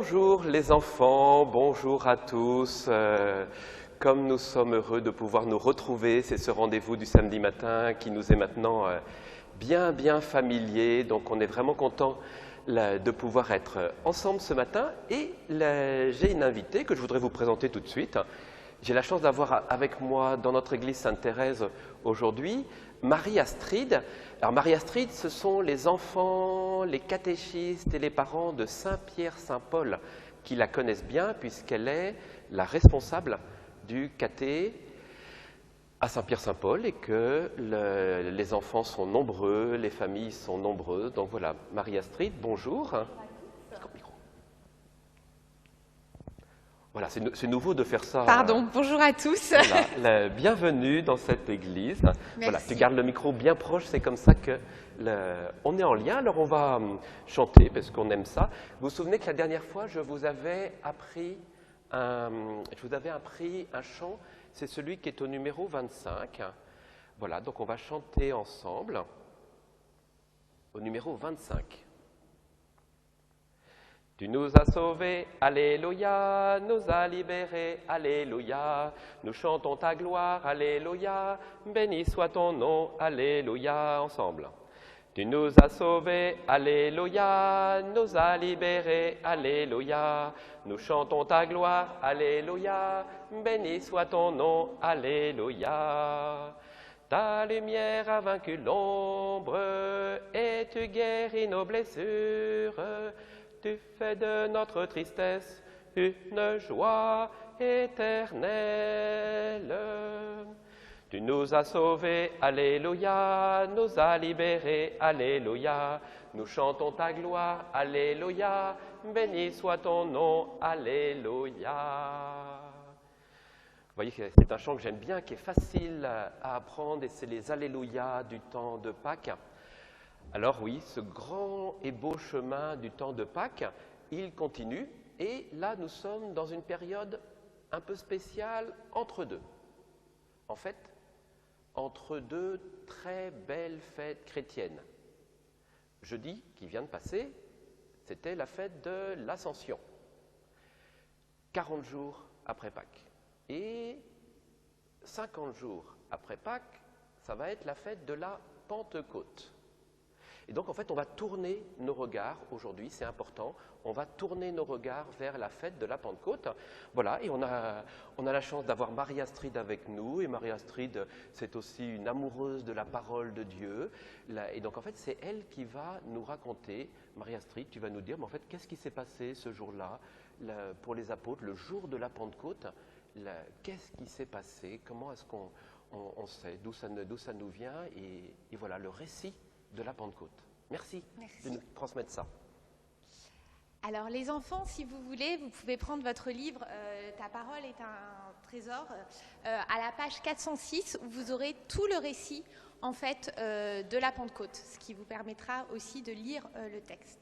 Bonjour les enfants, bonjour à tous. Comme nous sommes heureux de pouvoir nous retrouver, c'est ce rendez-vous du samedi matin qui nous est maintenant bien familier. Donc on est vraiment content de pouvoir être ensemble ce matin. Et j'ai une invitée que je voudrais vous présenter tout de suite. J'ai la chance d'avoir avec moi dans notre église Sainte-Thérèse aujourd'hui Marie-Astrid. Alors Marie-Astrid, ce sont les enfants, les catéchistes et les parents de Saint-Pierre-Saint-Paul qui la connaissent bien puisqu'elle est la responsable du caté à Saint-Pierre-Saint-Paul et que les enfants sont nombreux, les familles sont nombreuses. Donc voilà, Marie-Astrid, bonjour. Voilà, c'est nouveau de faire ça. Pardon, bonjour à tous. Voilà, bienvenue dans cette église. Voilà, tu gardes le micro bien proche, c'est comme ça que on est en lien. Alors on va chanter parce qu'on aime ça. Vous vous souvenez que la dernière fois, je vous avais appris un chant, c'est celui qui est au numéro 25. Voilà, donc on va chanter ensemble au numéro 25. Tu nous as sauvés, alléluia, nous as libérés, alléluia, nous chantons ta gloire, alléluia, béni soit ton nom, alléluia, ensemble. Tu nous as sauvés, alléluia, nous as libérés, alléluia, nous chantons ta gloire, alléluia, béni soit ton nom, alléluia. Ta lumière a vaincu l'ombre et tu guéris nos blessures. Tu fais de notre tristesse une joie éternelle. Tu nous as sauvés, alléluia, nous as libérés, alléluia. Nous chantons ta gloire, alléluia, béni soit ton nom, alléluia. Vous voyez que c'est un chant que j'aime bien, qui est facile à apprendre et c'est les alléluia du temps de Pâques. Alors oui, ce grand et beau chemin du temps de Pâques, il continue et là nous sommes dans une période un peu spéciale entre deux. En fait, entre deux très belles fêtes chrétiennes. Jeudi qui vient de passer, c'était la fête de l'Ascension, 40 jours après Pâques. Et 50 jours après Pâques, ça va être la fête de la Pentecôte. Et donc, en fait, on va tourner nos regards aujourd'hui, c'est important, on va tourner nos regards vers la fête de la Pentecôte. Voilà, et on a la chance d'avoir Marie-Astrid avec nous, et Marie-Astrid, c'est aussi une amoureuse de la parole de Dieu. Et donc, en fait, c'est elle qui va nous raconter, Marie-Astrid, tu vas nous dire, mais en fait, qu'est-ce qui s'est passé ce jour-là, pour les apôtres, le jour de la Pentecôte, qu'est-ce qui s'est passé, comment est-ce qu'on sait d'où ça nous vient, et voilà, le récit de la Pentecôte. Merci de nous transmettre ça. Alors les enfants, si vous voulez, vous pouvez prendre votre livre « Ta parole est un trésor » à la page 406 où vous aurez tout le récit en fait de la Pentecôte, ce qui vous permettra aussi de lire le texte.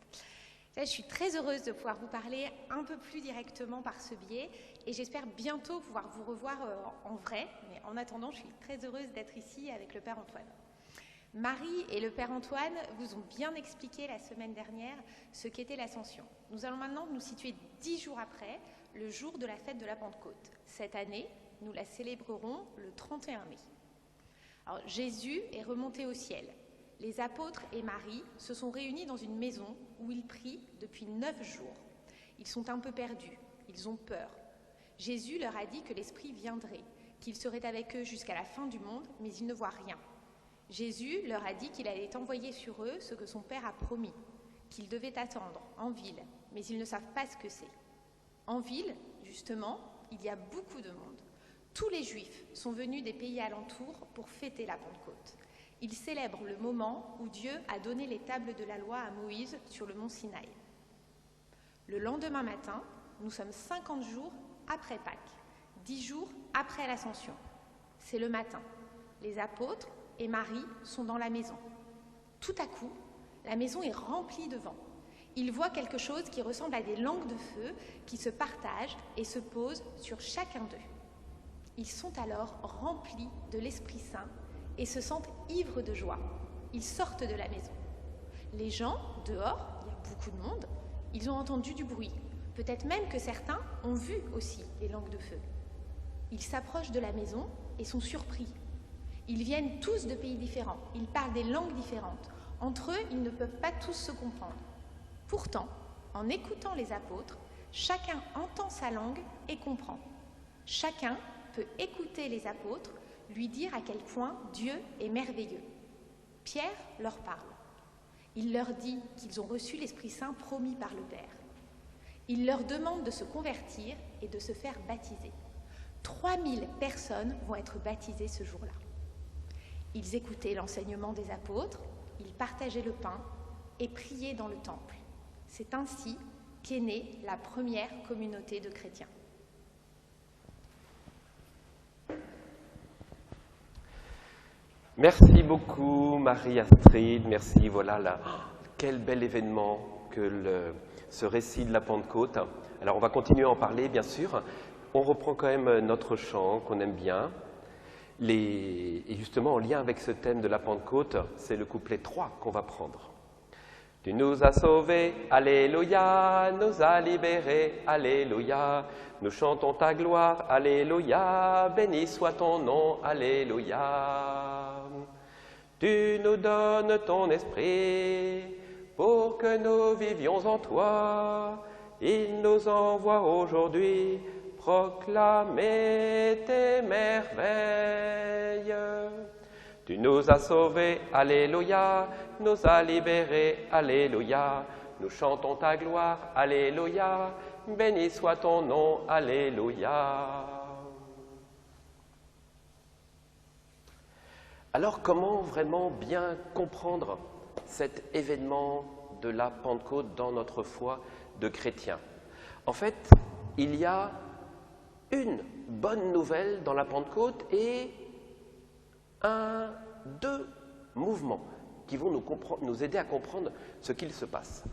Là, je suis très heureuse de pouvoir vous parler un peu plus directement par ce biais et j'espère bientôt pouvoir vous revoir en vrai. Mais en attendant, je suis très heureuse d'être ici avec le Père Antoine. Marie et le Père Antoine vous ont bien expliqué la semaine dernière ce qu'était l'Ascension. Nous allons maintenant nous situer 10 jours après, le jour de la fête de la Pentecôte. Cette année, nous la célébrerons le 31 mai. Alors, Jésus est remonté au ciel. Les apôtres et Marie se sont réunis dans une maison où ils prient depuis 9 jours. Ils sont un peu perdus, ils ont peur. Jésus leur a dit que l'Esprit viendrait, qu'il serait avec eux jusqu'à la fin du monde, mais ils ne voient rien. Jésus leur a dit qu'il allait envoyer sur eux ce que son Père a promis, qu'ils devaient attendre en ville, mais ils ne savent pas ce que c'est. En ville, justement, il y a beaucoup de monde. Tous les Juifs sont venus des pays alentours pour fêter la Pentecôte. Ils célèbrent le moment où Dieu a donné les tables de la loi à Moïse sur le mont Sinaï. Le lendemain matin, nous sommes 50 jours après Pâques, 10 jours après l'Ascension. C'est le matin. Les apôtres et Marie sont dans la maison. Tout à coup, la maison est remplie de vent. Ils voient quelque chose qui ressemble à des langues de feu qui se partagent et se posent sur chacun d'eux. Ils sont alors remplis de l'Esprit Saint et se sentent ivres de joie. Ils sortent de la maison. Les gens, dehors, il y a beaucoup de monde, ils ont entendu du bruit. Peut-être même que certains ont vu aussi les langues de feu. Ils s'approchent de la maison et sont surpris. Ils viennent tous de pays différents, ils parlent des langues différentes. Entre eux, ils ne peuvent pas tous se comprendre. Pourtant, en écoutant les apôtres, chacun entend sa langue et comprend. Chacun peut écouter les apôtres, lui dire à quel point Dieu est merveilleux. Pierre leur parle. Il leur dit qu'ils ont reçu l'Esprit Saint promis par le Père. Il leur demande de se convertir et de se faire baptiser. 3000 personnes vont être baptisées ce jour-là. Ils écoutaient l'enseignement des apôtres, ils partageaient le pain et priaient dans le temple. C'est ainsi qu'est née la première communauté de chrétiens. Merci beaucoup Marie-Astrid, merci, voilà là, quel bel événement que ce récit de la Pentecôte. Alors on va continuer à en parler bien sûr, on reprend quand même notre chant qu'on aime bien, et justement en lien avec ce thème de la Pentecôte, c'est le couplet 3 qu'on va prendre. Tu nous as sauvés, alléluia, nous as libérés, alléluia, nous chantons ta gloire, alléluia, béni soit ton nom, alléluia. Tu nous donnes ton esprit pour que nous vivions en toi. Il nous envoie aujourd'hui proclamer tes merveilles. Tu nous as sauvés, alléluia, nous as libérés, alléluia. Nous chantons ta gloire, alléluia, béni soit ton nom, alléluia. Alors comment vraiment bien comprendre cet événement de la Pentecôte dans notre foi de chrétiens? En fait, il y a une bonne nouvelle dans la Pentecôte et deux mouvements qui vont nous aider à comprendre ce qu'il se passe.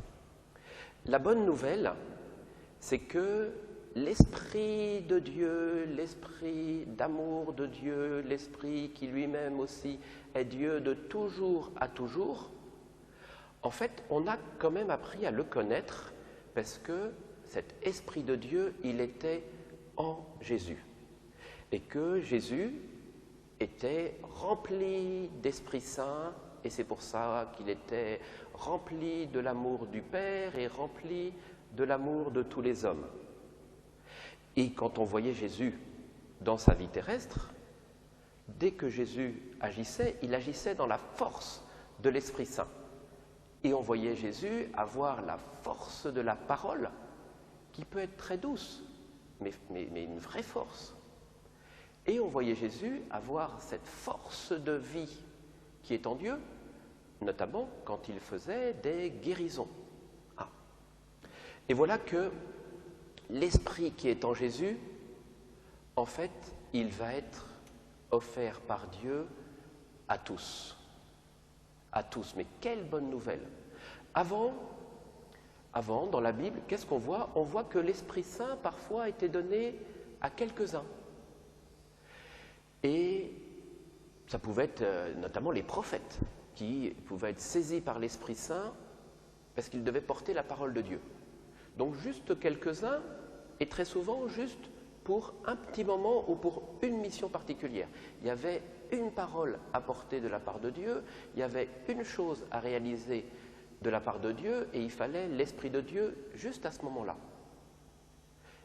La bonne nouvelle, c'est que l'Esprit de Dieu, l'Esprit d'amour de Dieu, l'Esprit qui lui-même aussi est Dieu de toujours à toujours, en fait, on a quand même appris à le connaître parce que cet Esprit de Dieu, il était en Jésus. Et que Jésus était rempli d'Esprit Saint, et c'est pour ça qu'il était rempli de l'amour du Père et rempli de l'amour de tous les hommes. Et quand on voyait Jésus dans sa vie terrestre, dès que Jésus agissait, il agissait dans la force de l'Esprit Saint. Et on voyait Jésus avoir la force de la parole, qui peut être très douce, mais une vraie force. Et on voyait Jésus avoir cette force de vie qui est en Dieu, notamment quand il faisait des guérisons. Ah. Et voilà que l'Esprit qui est en Jésus, en fait, il va être offert par Dieu à tous. À tous. Mais quelle bonne nouvelle! Avant, dans la Bible, qu'est-ce qu'on voit? On voit que l'Esprit Saint, parfois, était donné à quelques-uns. Et ça pouvait être notamment les prophètes, qui pouvaient être saisis par l'Esprit Saint parce qu'ils devaient porter la parole de Dieu. Donc juste quelques-uns, et très souvent juste pour un petit moment ou pour une mission particulière. Il y avait une parole à porter de la part de Dieu, il y avait une chose à réaliser de la part de Dieu, et il fallait l'Esprit de Dieu juste à ce moment-là.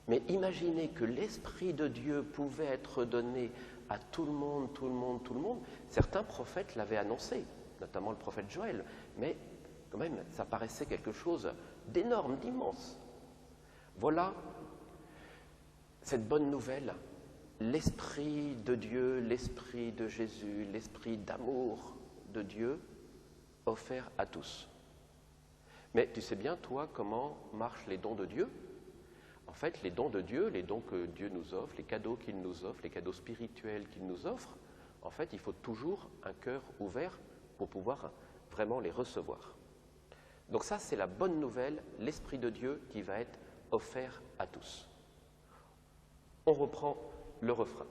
Mais imaginez que l'Esprit de Dieu pouvait être donné à tout le monde. Certains prophètes l'avaient annoncé, notamment le prophète Joël, mais quand même, ça paraissait quelque chose d'énorme, d'immense. Voilà cette bonne nouvelle, l'Esprit de Dieu, l'Esprit de Jésus, l'Esprit d'amour de Dieu offert à tous. Mais tu sais bien, toi, comment marchent les dons de Dieu? En fait, les dons de Dieu, les dons que Dieu nous offre, les cadeaux qu'il nous offre, les cadeaux spirituels qu'il nous offre, en fait, il faut toujours un cœur ouvert pour pouvoir vraiment les recevoir. Donc ça, c'est la bonne nouvelle, l'Esprit de Dieu qui va être offert à tous. On reprend le refrain.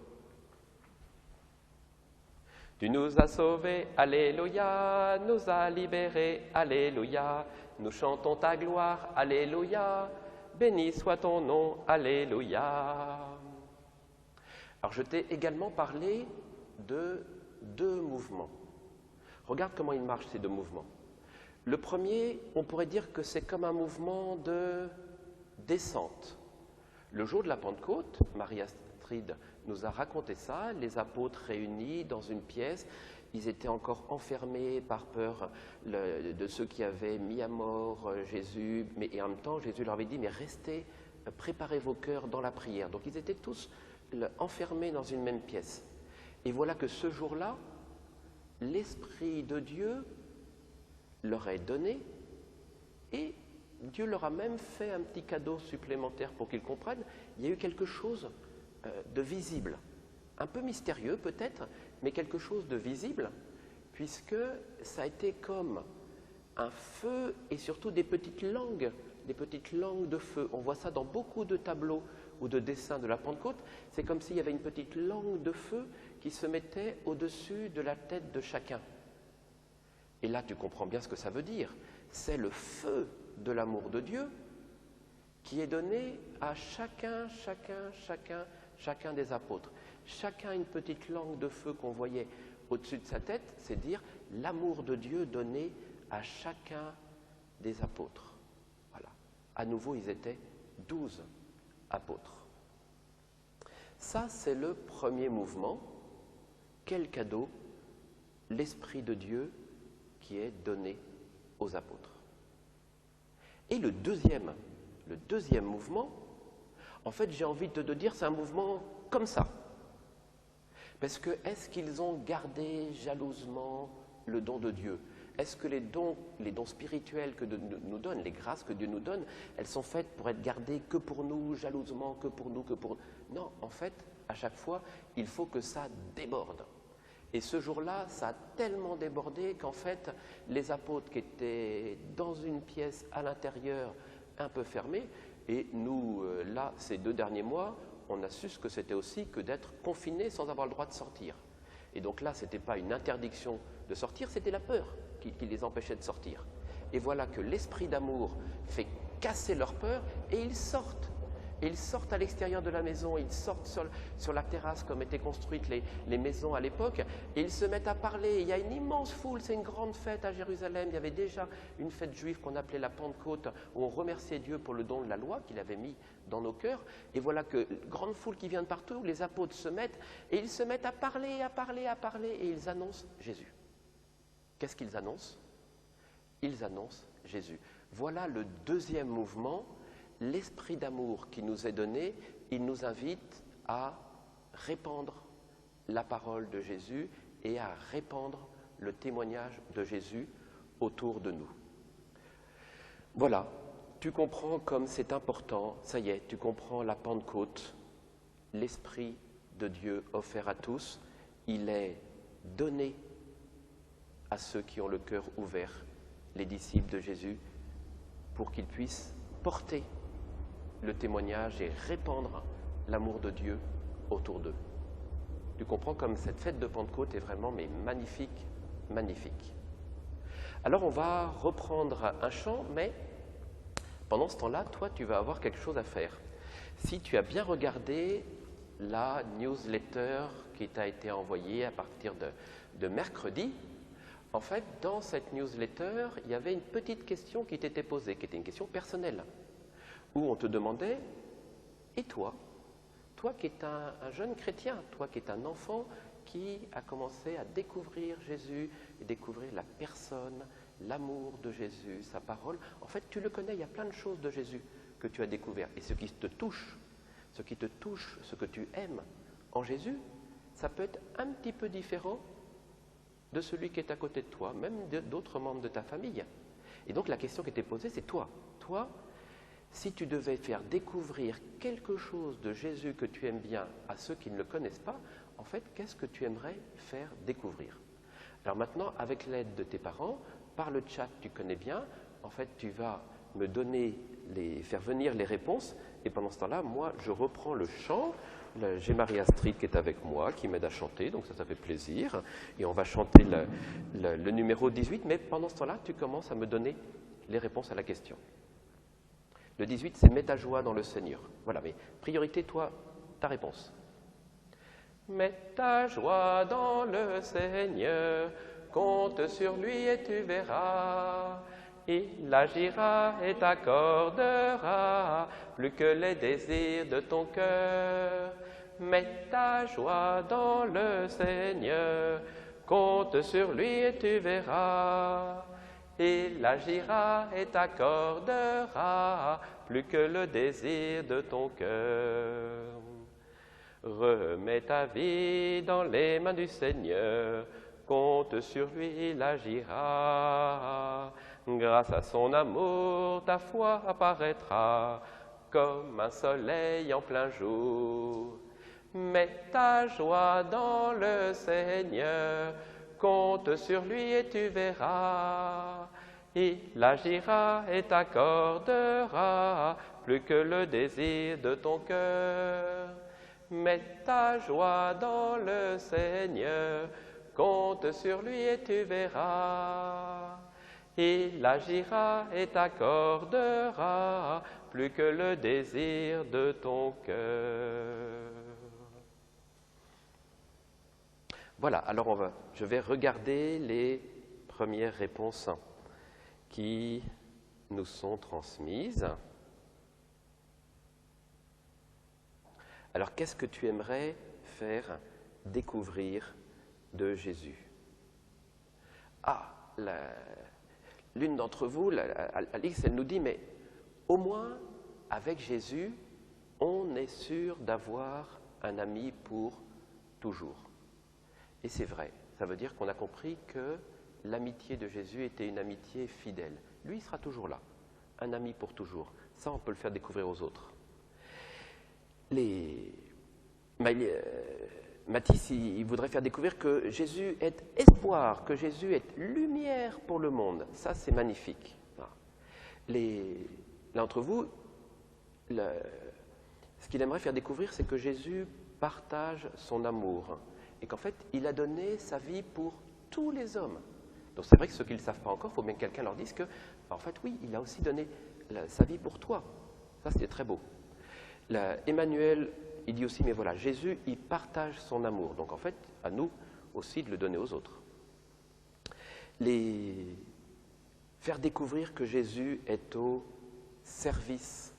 Tu nous as sauvés, alléluia, nous as libérés, alléluia, nous chantons ta gloire, alléluia, béni soit ton nom, alléluia. Alors je t'ai également parlé de 2 mouvements. Regarde comment ils marchent ces 2 mouvements. Le premier, on pourrait dire que c'est comme un mouvement de descente. Le jour de la Pentecôte, Marie-Astrid nous a raconté ça, les apôtres réunis dans une pièce, ils étaient encore enfermés par peur de ceux qui avaient mis à mort Jésus, et en même temps Jésus leur avait dit, mais restez, préparez vos cœurs dans la prière. Donc ils étaient tous enfermés dans une même pièce. Et voilà que ce jour-là, l'Esprit de Dieu leur est donné et Dieu leur a même fait un petit cadeau supplémentaire pour qu'ils comprennent. Il y a eu quelque chose de visible, un peu mystérieux peut-être, mais quelque chose de visible, puisque ça a été comme un feu et surtout des petites langues de feu. On voit ça dans beaucoup de tableaux ou de dessins de la Pentecôte. C'est comme s'il y avait une petite langue de feu qui se mettait au-dessus de la tête de chacun. Et là, tu comprends bien ce que ça veut dire. C'est le feu de l'amour de Dieu qui est donné à chacun des apôtres. Chacun une petite langue de feu qu'on voyait au-dessus de sa tête, c'est dire l'amour de Dieu donné à chacun des apôtres. Voilà. À nouveau, ils étaient 12 apôtres. Ça, c'est le premier mouvement. Quel cadeau, l'Esprit de Dieu qui est donné aux apôtres. Et le deuxième mouvement, en fait, j'ai envie de te dire, c'est un mouvement comme ça. Parce que est-ce qu'ils ont gardé jalousement le don de Dieu? Est-ce que les dons spirituels que Dieu nous donne, les grâces que Dieu nous donne, elles sont faites pour être gardées que pour nous, jalousement, que pour nous? Non, en fait, à chaque fois, il faut que ça déborde. Et ce jour-là, ça a tellement débordé qu'en fait, les apôtres qui étaient dans une pièce à l'intérieur, un peu fermée, et nous, là, ces 2 derniers mois, on a su ce que c'était aussi que d'être confinés sans avoir le droit de sortir. Et donc là, ce n'était pas une interdiction de sortir, c'était la peur qui les empêchait de sortir. Et voilà que l'esprit d'amour fait casser leur peur et ils sortent. Et ils sortent à l'extérieur de la maison, ils sortent sur la terrasse comme étaient construites les maisons à l'époque, et ils se mettent à parler. Il y a une immense foule, c'est une grande fête à Jérusalem. Il y avait déjà une fête juive qu'on appelait la Pentecôte, où on remerciait Dieu pour le don de la loi qu'il avait mis dans nos cœurs. Et voilà que grande foule qui vient de partout, les apôtres se mettent, et ils se mettent à parler, et ils annoncent Jésus. Qu'est-ce qu'ils annoncent? Ils annoncent Jésus. Voilà le deuxième mouvement. L'esprit d'amour qui nous est donné, il nous invite à répandre la parole de Jésus et à répandre le témoignage de Jésus autour de nous. Voilà, tu comprends comme c'est important, ça y est, tu comprends la Pentecôte, l'Esprit de Dieu offert à tous, il est donné à ceux qui ont le cœur ouvert, les disciples de Jésus, pour qu'ils puissent porter le témoignage et répandre l'amour de Dieu autour d'eux. Tu comprends comme cette fête de Pentecôte est vraiment magnifique, magnifique. Alors on va reprendre un chant, mais pendant ce temps-là, toi, tu vas avoir quelque chose à faire. Si tu as bien regardé la newsletter qui t'a été envoyée à partir de mercredi, en fait, dans cette newsletter, il y avait une petite question qui t'était posée, qui était une question personnelle, où on te demandait, et toi qui es un jeune chrétien, toi qui es un enfant qui a commencé à découvrir Jésus, et découvrir la personne, l'amour de Jésus, sa parole, en fait tu le connais, il y a plein de choses de Jésus que tu as découvert. Et ce qui te touche, ce que tu aimes en Jésus, ça peut être un petit peu différent de celui qui est à côté de toi, même d'autres membres de ta famille. Et donc la question qui était posée, c'est toi, si tu devais faire découvrir quelque chose de Jésus que tu aimes bien à ceux qui ne le connaissent pas, en fait, qu'est-ce que tu aimerais faire découvrir? Alors maintenant, avec l'aide de tes parents, par le chat, tu connais bien, en fait, tu vas me faire venir les réponses, et pendant ce temps-là, moi, je reprends le chant. J'ai Marie-Astrid qui est avec moi, qui m'aide à chanter, donc ça fait plaisir, et on va chanter le numéro 18, mais pendant ce temps-là, tu commences à me donner les réponses à la question. Le 18, c'est « Mets ta joie dans le Seigneur ». Voilà, mais priorité, toi, ta réponse. Mets ta joie dans le Seigneur, compte sur lui et tu verras. Il agira et t'accordera plus que les désirs de ton cœur. Mets ta joie dans le Seigneur, compte sur lui et tu verras. Il agira et t'accordera plus que le désir de ton cœur. Remets ta vie dans les mains du Seigneur, compte sur lui, il agira. Grâce à son amour, ta foi apparaîtra comme un soleil en plein jour. Mets ta joie dans le Seigneur, compte sur lui et tu verras. Il agira et t'accordera plus que le désir de ton cœur. Mets ta joie dans le Seigneur, compte sur lui et tu verras. Il agira et t'accordera plus que le désir de ton cœur. Voilà, alors je vais regarder les premières réponses qui nous sont transmises. Alors, qu'est-ce que tu aimerais faire découvrir de Jésus? Ah, l'une d'entre vous, Alix, elle nous dit, mais au moins, avec Jésus, on est sûr d'avoir un ami pour toujours. Et c'est vrai, ça veut dire qu'on a compris que l'amitié de Jésus était une amitié fidèle. Lui, il sera toujours là, un ami pour toujours. Ça, on peut le faire découvrir aux autres. Mathis, il voudrait faire découvrir que Jésus est espoir, que Jésus est lumière pour le monde. Ça, c'est magnifique. L'un d'entre vous, ce qu'il aimerait faire découvrir, c'est que Jésus partage son amour et qu'en fait, il a donné sa vie pour tous les hommes. Donc c'est vrai que ceux qui ne le savent pas encore, il faut bien que quelqu'un leur dise que, en fait, oui, il a aussi donné sa vie pour toi. Ça, c'est très beau. Emmanuel, il dit aussi, mais voilà, Jésus, il partage son amour. Donc en fait, à nous aussi de le donner aux autres. Faire découvrir que Jésus est au service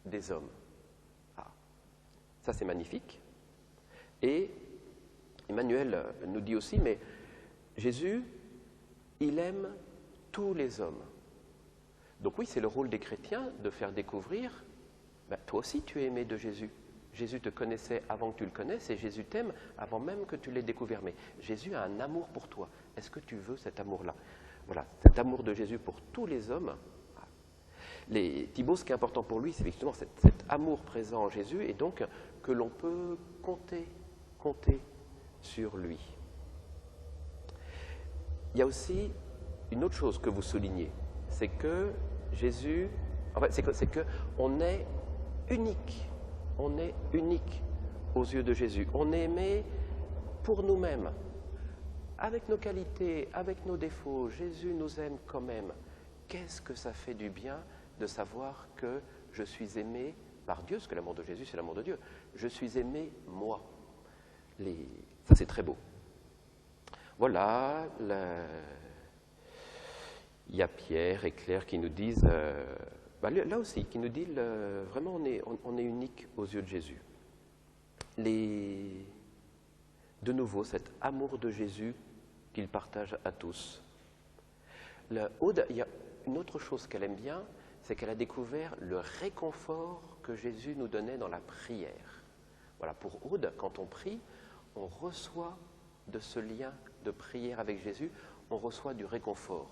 des hommes. Ah, ça, c'est magnifique. Et Emmanuel nous dit aussi, mais Jésus, il aime tous les hommes. Donc oui, c'est le rôle des chrétiens de faire découvrir, toi aussi tu es aimé de Jésus. Jésus te connaissait avant que tu le connaisses et Jésus t'aime avant même que tu l'aies découvert. Mais Jésus a un amour pour toi. Est-ce que tu veux cet amour-là? Voilà, cet amour de Jésus pour tous les hommes. Thibaut, ce qui est important pour lui, c'est effectivement cet amour présent en Jésus et donc que l'on peut compter sur lui. Il y a aussi une autre chose que vous soulignez, c'est que Jésus, en fait, c'est qu'on est unique. On est unique aux yeux de Jésus. On est aimé pour nous-mêmes, avec nos qualités, avec nos défauts. Jésus nous aime quand même. Qu'est-ce que ça fait du bien de savoir que je suis aimé par Dieu, parce que l'amour de Jésus, c'est l'amour de Dieu. Je suis aimé, moi. Ça, c'est très beau. Voilà, il y a Pierre et Claire qui nous disent, là aussi, qui nous disent, vraiment, on est unique aux yeux de Jésus. De nouveau, cet amour de Jésus qu'il partage à tous. Aude, il y a une autre chose qu'elle aime bien, c'est qu'elle a découvert le réconfort que Jésus nous donnait dans la prière. Voilà, pour Aude, quand on prie, on reçoit de ce lien de prière avec Jésus, on reçoit du réconfort.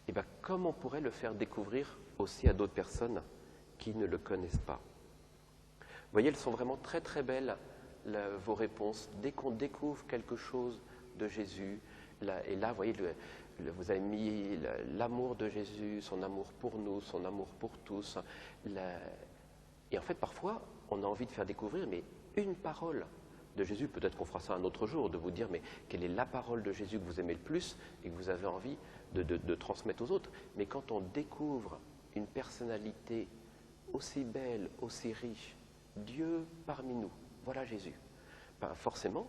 Et bien, comme on pourrait le faire découvrir aussi à d'autres personnes qui ne le connaissent pas. Vous voyez, elles sont vraiment très très belles, vos réponses. Dès qu'on découvre quelque chose de Jésus, et là, vous voyez, vous avez mis l'amour de Jésus, son amour pour nous, son amour pour tous. Et en fait, parfois, on a envie de faire découvrir, mais une parole de Jésus, peut-être qu'on fera ça un autre jour, de vous dire, mais quelle est la parole de Jésus que vous aimez le plus et que vous avez envie de transmettre aux autres. Mais quand on découvre une personnalité aussi belle, aussi riche, Dieu parmi nous, voilà Jésus. Ben, forcément,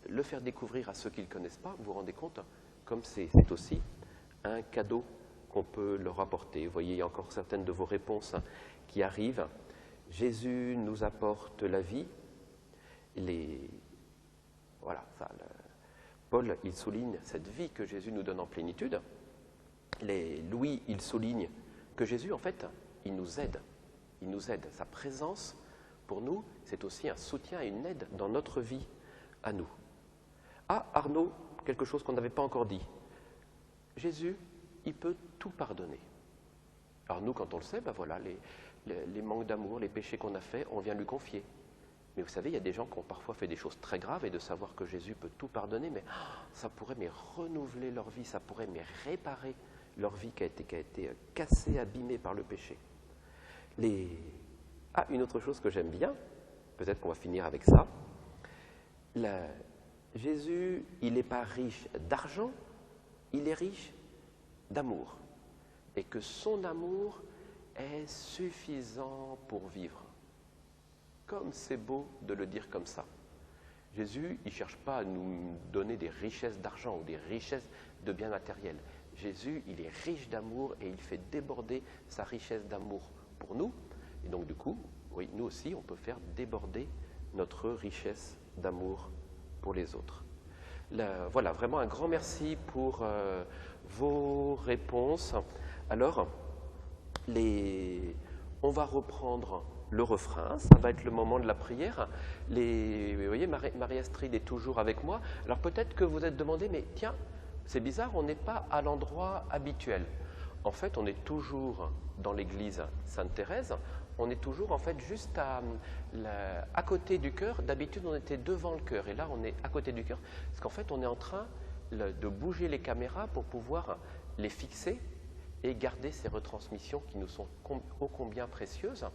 le faire découvrir à ceux qui ne le connaissent pas, vous vous rendez compte, comme c'est aussi un cadeau qu'on peut leur apporter. Vous voyez, il y a encore certaines de vos réponses qui arrivent. Jésus nous apporte la vie. Voilà, ça, Paul, il souligne cette vie que Jésus nous donne en plénitude. Louis, il souligne que Jésus, en fait, il nous aide. Il nous aide. Sa présence, pour nous, c'est aussi un soutien et une aide dans notre vie à nous. Ah, Arnaud, quelque chose qu'on n'avait pas encore dit. Jésus, il peut tout pardonner. Alors nous, quand on le sait, ben voilà, les manques d'amour, les péchés qu'on a faits, on vient lui confier. Mais vous savez, il y a des gens qui ont parfois fait des choses très graves et de savoir que Jésus peut tout pardonner, mais ça pourrait renouveler leur vie, ça pourrait réparer leur vie qui a été cassée, abîmée par le péché. Une autre chose que j'aime bien, peut-être qu'on va finir avec ça. Jésus, il n'est pas riche d'argent, il est riche d'amour. Et que son amour est suffisant pour vivre. Comme c'est beau de le dire comme ça. Jésus, il ne cherche pas à nous donner des richesses d'argent ou des richesses de biens matériels. Jésus, il est riche d'amour et il fait déborder sa richesse d'amour pour nous. Et donc du coup, oui, nous aussi, on peut faire déborder notre richesse d'amour pour les autres. Voilà, vraiment un grand merci pour vos réponses. Alors, on va reprendre le refrain, ça va être le moment de la prière. Vous voyez, Marie-Astrid est toujours avec moi. Alors peut-être que vous êtes demandé, mais tiens, c'est bizarre, on n'est pas à l'endroit habituel. En fait, on est toujours dans l'église Sainte-Thérèse, on est toujours en fait juste à côté du chœur. D'habitude, on était devant le chœur et là, on est à côté du chœur parce qu'en fait, on est en train de bouger les caméras pour pouvoir les fixer et garder ces retransmissions qui nous sont ô combien précieuses.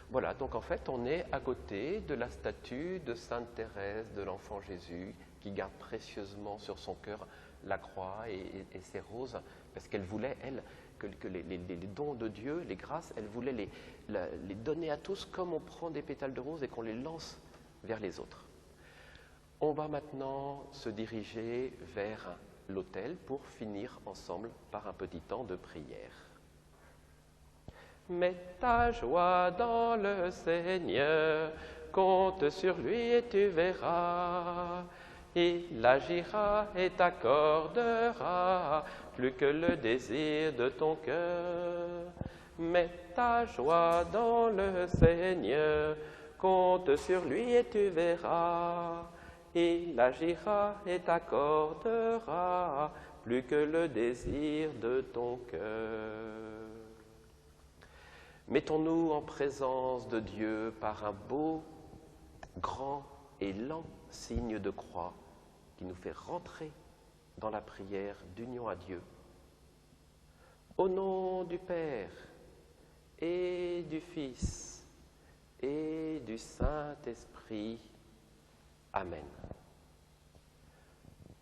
Voilà, donc en fait, on est à côté de la statue de Sainte Thérèse de l'Enfant Jésus qui garde précieusement sur son cœur la croix et ses roses parce qu'elle voulait, elle, que les dons de Dieu, les grâces, elle voulait les donner à tous comme on prend des pétales de rose et qu'on les lance vers les autres. On va maintenant se diriger vers l'autel pour finir ensemble par un petit temps de prière. Mets ta joie dans le Seigneur, compte sur lui et tu verras. Il agira et t'accordera plus que le désir de ton cœur. Mets ta joie dans le Seigneur, compte sur lui et tu verras. Il agira et t'accordera plus que le désir de ton cœur. Mettons-nous en présence de Dieu par un beau, grand et lent signe de croix qui nous fait rentrer dans la prière d'union à Dieu. Au nom du Père et du Fils et du Saint-Esprit. Amen.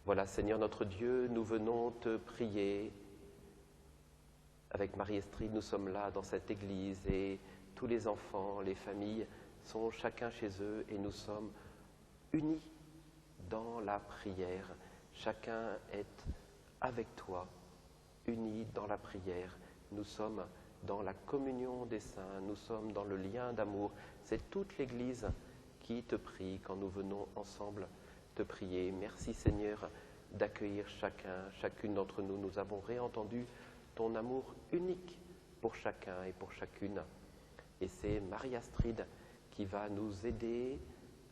Voilà, Seigneur notre Dieu, nous venons te prier. Avec Marie-Astrid, nous sommes là dans cette église et tous les enfants, les familles sont chacun chez eux et nous sommes unis dans la prière. Chacun est avec toi, unis dans la prière. Nous sommes dans la communion des saints, nous sommes dans le lien d'amour. C'est toute l'Église qui te prie quand nous venons ensemble te prier. Merci Seigneur d'accueillir chacune d'entre nous. Nous avons réentendu ton amour unique pour chacun et pour chacune. Et c'est Marie-Astrid qui va nous aider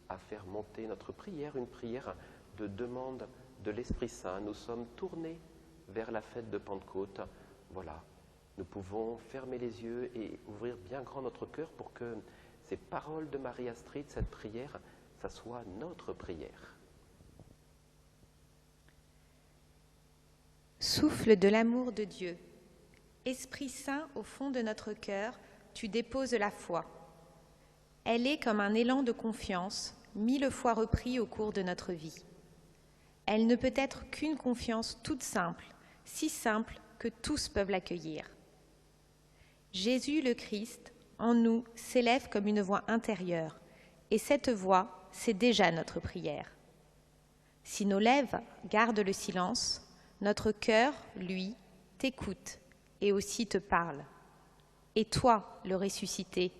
à faire monter notre prière, une prière de demande de l'Esprit Saint. Nous sommes tournés vers la fête de Pentecôte. Voilà, nous pouvons fermer les yeux et ouvrir bien grand notre cœur pour que ces paroles de Marie-Astrid, cette prière, ça soit notre prière. Souffle de l'amour de Dieu. Esprit Saint, au fond de notre cœur, tu déposes la foi. Elle est comme un élan de confiance, 1000 fois repris au cours de notre vie. Elle ne peut être qu'une confiance toute simple, si simple que tous peuvent l'accueillir. Jésus le Christ, en nous, s'élève comme une voix intérieure, et cette voix, c'est déjà notre prière. Si nos lèvres gardent le silence, notre cœur, lui, t'écoute et aussi te parle. Et toi, le ressuscité,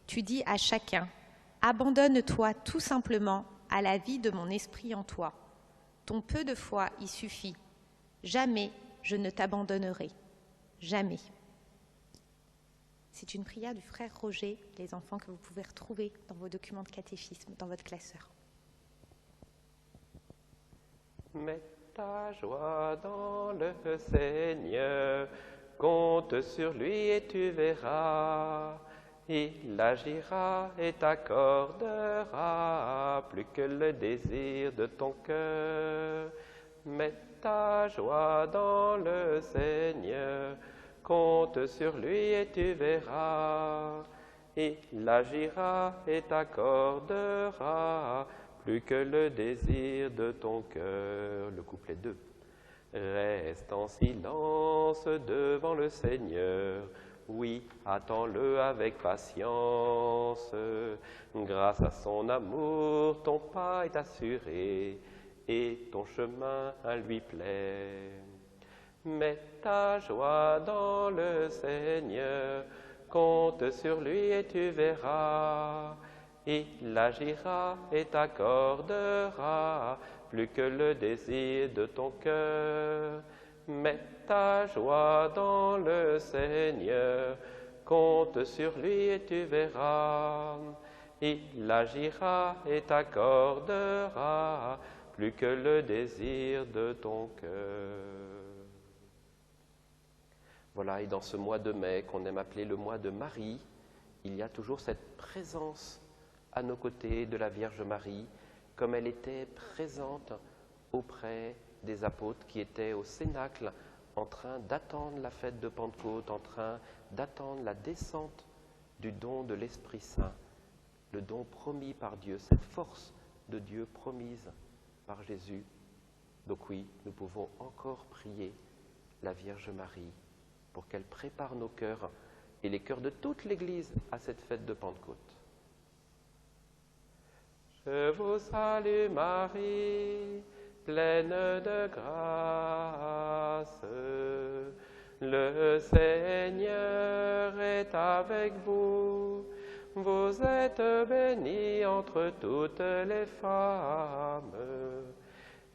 tu dis à chacun, abandonne-toi tout simplement à la vie de mon esprit en toi. Ton peu de foi y suffit. Jamais je ne t'abandonnerai. Jamais. C'est une prière du frère Roger, les enfants, que vous pouvez retrouver dans vos documents de catéchisme, dans votre classeur. Mets ta joie dans le Seigneur, compte sur lui et tu verras. Il agira et t'accordera plus que le désir de ton cœur. Mets ta joie dans le Seigneur, compte sur lui et tu verras. Il agira et t'accordera plus que le désir de ton cœur. Le couplet 2. Reste en silence devant le Seigneur. Oui, attends-le avec patience. Grâce à son amour, ton pas est assuré et ton chemin lui plaît. Mets ta joie dans le Seigneur, compte sur lui et tu verras. Il agira et t'accordera plus que le désir de ton cœur. Mets ta joie dans le Seigneur, compte sur lui et tu verras. Il agira et t'accordera plus que le désir de ton cœur. Voilà, et dans ce mois de mai qu'on aime appeler le mois de Marie, il y a toujours cette présence à nos côtés de la Vierge Marie, comme elle était présente auprès des apôtres qui étaient au Cénacle, en train d'attendre la fête de Pentecôte, en train d'attendre la descente du don de l'Esprit Saint, le don promis par Dieu, cette force de Dieu promise par Jésus. Donc oui, nous pouvons encore prier la Vierge Marie pour qu'elle prépare nos cœurs et les cœurs de toute l'Église à cette fête de Pentecôte. Je vous salue Marie, pleine de grâce. Le Seigneur est avec vous. Vous êtes bénie entre toutes les femmes.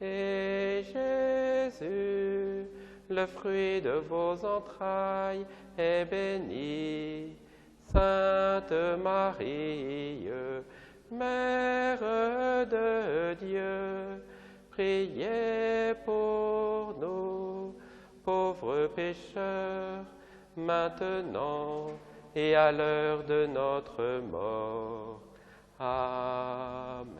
Et Jésus, le fruit de vos entrailles, est béni. Sainte Marie, Mère de Dieu, priez pour nous, pauvres pécheurs, maintenant et à l'heure de notre mort. Amen.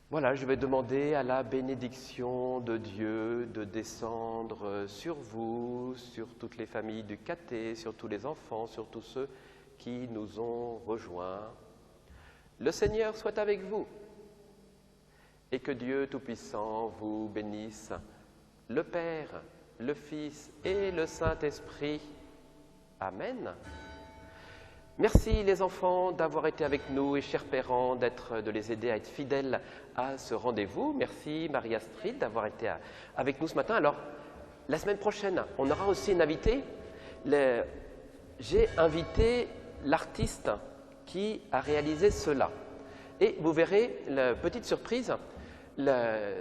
Voilà, je vais demander à la bénédiction de Dieu de descendre sur vous, sur toutes les familles du caté, sur tous les enfants, sur tous ceux qui nous ont rejoints. Le Seigneur soit avec vous et que Dieu Tout-Puissant vous bénisse, le Père, le Fils et le Saint-Esprit. Amen. Merci les enfants d'avoir été avec nous et chers parents de les aider à être fidèles à ce rendez-vous. Merci Marie-Astrid d'avoir été avec nous ce matin. Alors, la semaine prochaine, on aura aussi une invitée. J'ai invité l'artiste qui a réalisé cela. Et vous verrez, la petite surprise,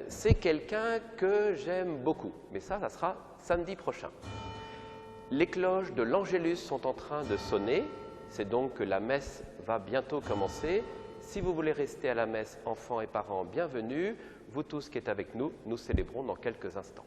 c'est quelqu'un que j'aime beaucoup. Mais ça sera samedi prochain. Les cloches de l'Angélus sont en train de sonner. C'est donc que la messe va bientôt commencer. Si vous voulez rester à la messe, enfants et parents, bienvenue. Vous tous qui êtes avec nous, nous célébrons dans quelques instants.